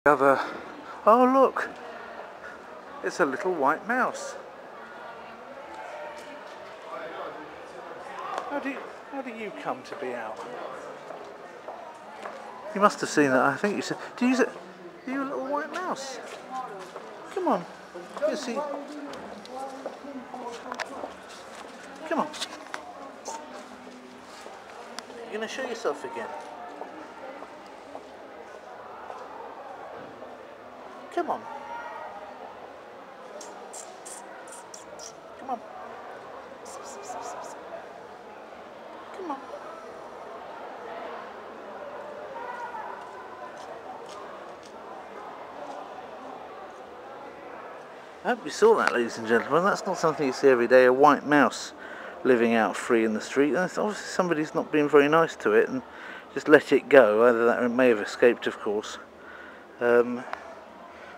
Other. Oh look, it's a little white mouse. How do you come to be out? You must have seen that. I think you said. Do you? Are you a little white mouse? Come on. You see. Come on. You're gonna show yourself again. Come on. Come on. Come on. I hope you saw that, ladies and gentlemen. That's not something you see every day, a white mouse living out free in the street. And obviously somebody's not been very nice to it and just let it go. Either that or it may have escaped, of course.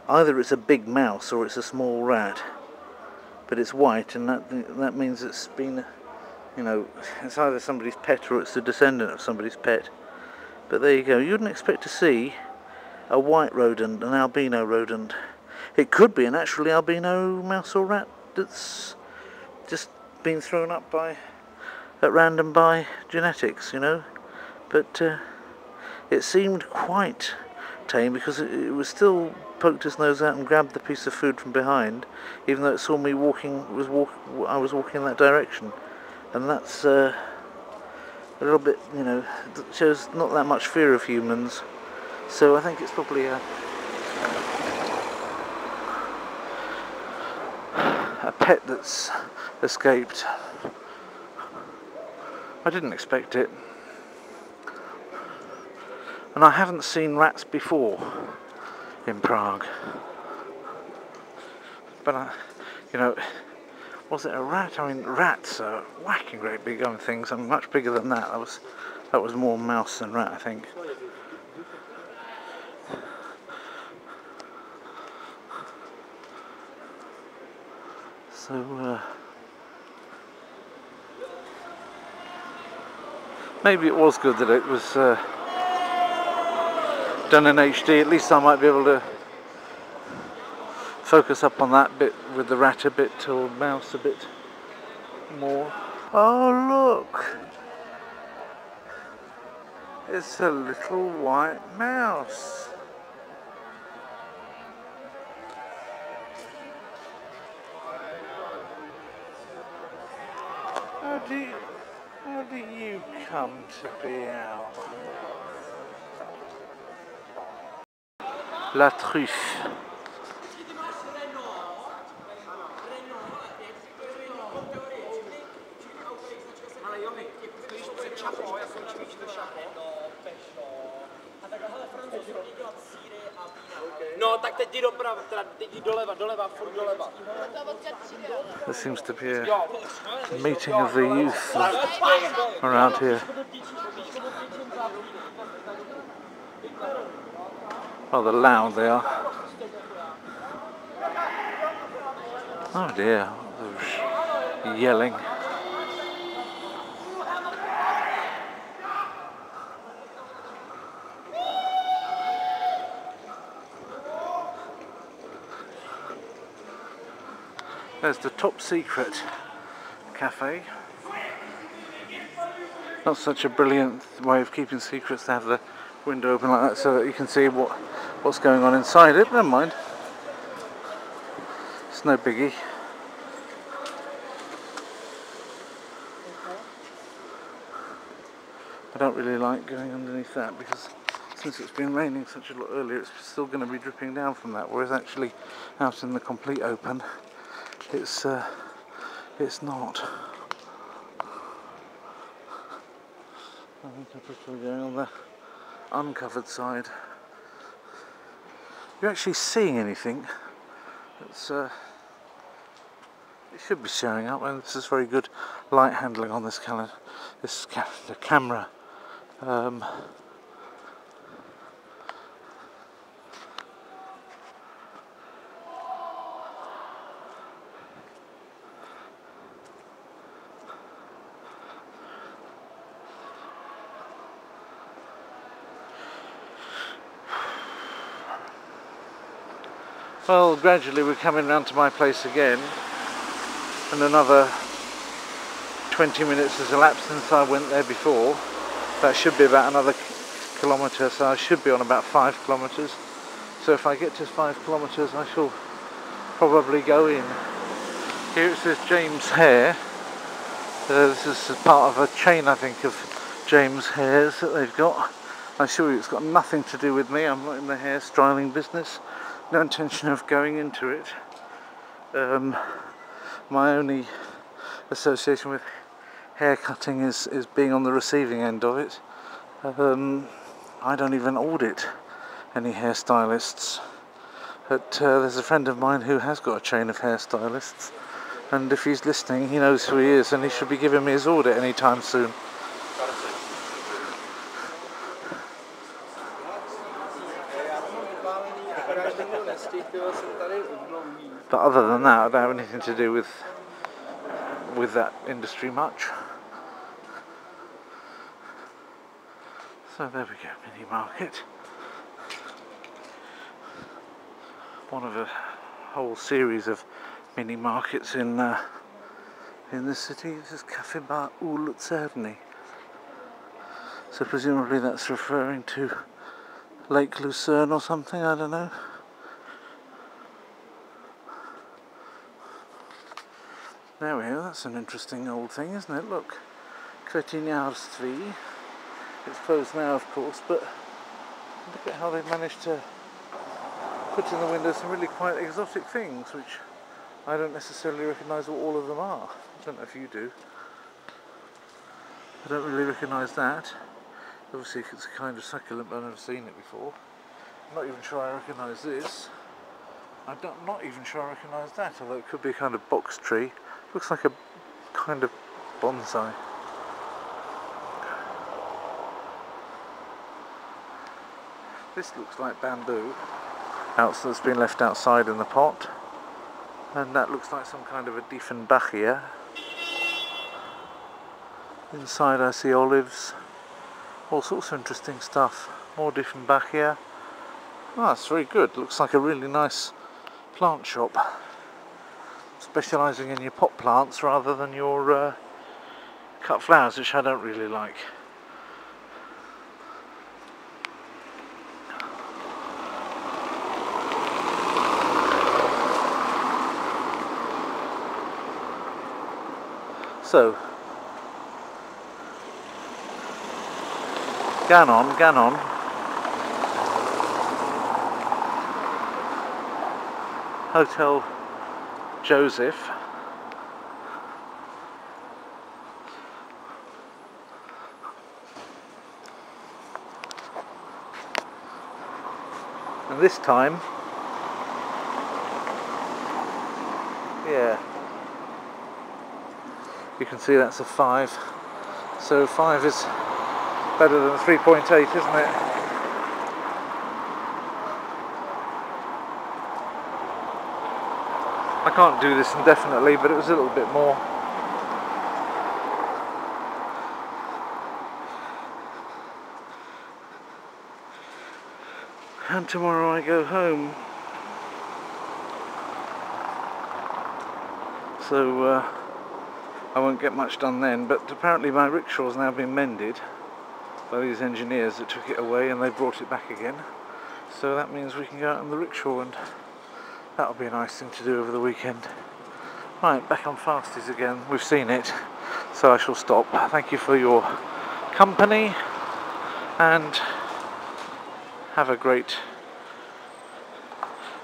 Either it's a big mouse or it's a small rat. But it's white, and that means it's been, you know, it's either somebody's pet or it's the descendant of somebody's pet. But there you go. You wouldn't expect to see a white rodent, an albino rodent. It could be an actually albino mouse or rat that's just been thrown up at random by genetics, you know. But it seemed quite tame because it was still poked its nose out and grabbed the piece of food from behind, even though it saw me I was walking in that direction, and that's a little bit, you know, shows not that much fear of humans. So I think it's probably a pet that's escaped. I didn't expect it, and I haven't seen rats before in Prague. But you know, was it a rat? I mean, rats are whacking great big things. I mean, much bigger than that. That was more mouse than rat, I think. So maybe it was good that it was done in HD. At least I might be able to focus up on that bit with the rat a bit, or mouse a bit more. Oh look! It's a little white mouse. How do you come to be out? La truffe. No, tak teď jdi doprava, teď jdi doleva, furt doleva. There seems to be a meeting of the youth around here. Rather loud they are. Oh dear, they're yelling. There's the top secret cafe. Not such a brilliant way of keeping secrets to have the window open like that so that you can see what's going on inside it. Never mind. It's no biggie. I don't really like going underneath that because since it's been raining such a lot earlier, it's still going to be dripping down from that, whereas actually out in the complete open it's not. I think I prefer going on the uncovered side. You're actually seeing anything? It's it should be showing up, and this is very good light handling on this the camera. Well, gradually we're coming round to my place again, and another 20 minutes has elapsed since I went there before. That should be about another kilometre, so I should be on about 5 kilometres. So if I get to 5 kilometres I shall probably go in. Here it says James Hare. This is part of a chain, I think, of James Hares that they've got. I assure you it's got nothing to do with me. I'm not in the hair styling business. No intention of going into it. My only association with hair cutting is being on the receiving end of it. I don't even audit any hairstylists. But there's a friend of mine who has got a chain of hairstylists, and if he's listening, he knows who he is, and he should be giving me his audit anytime soon. But other than that, I don't have anything to do with that industry much. So there we go, mini market. One of a whole series of mini markets in the city. This is Cafe Bar u Lucerni. So presumably that's referring to Lake Lucerne or something, I don't know. There we go, that's an interesting old thing, isn't it? Look, Květinářství. It's closed now, of course, but look at how they've managed to put in the window some really quite exotic things, which I don't necessarily recognise what all of them are. I don't know if you do. I don't really recognise that. Obviously it's a kind of succulent, but I've never seen it before. I'm not even sure I recognise this. I'm not even sure I recognise that, although it could be a kind of box tree. Looks like a kind of bonsai. This looks like bamboo that's been left outside in the pot, and that looks like some kind of a Diefenbachia. Inside I see olives, all sorts of interesting stuff. More Diefenbachia. Oh, that's very good. Looks like a really nice plant shop, specialising in your pot plants rather than your cut flowers, which I don't really like. So, Ganon. Hotel Joseph. And this time, yeah, you can see that's a 5. So 5 is better than 3.8, isn't it? I can't do this indefinitely, but it was a little bit more. And tomorrow I go home. So I won't get much done then, but apparently my rickshaw's now been mended by these engineers that took it away, and they brought it back again. So that means we can go out on the rickshaw, and that'll be a nice thing to do over the weekend. Right, back on Fasties again. We've seen it, so I shall stop. Thank you for your company, and have a great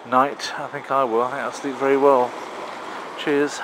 night. I think I will. I think I'll sleep very well. Cheers.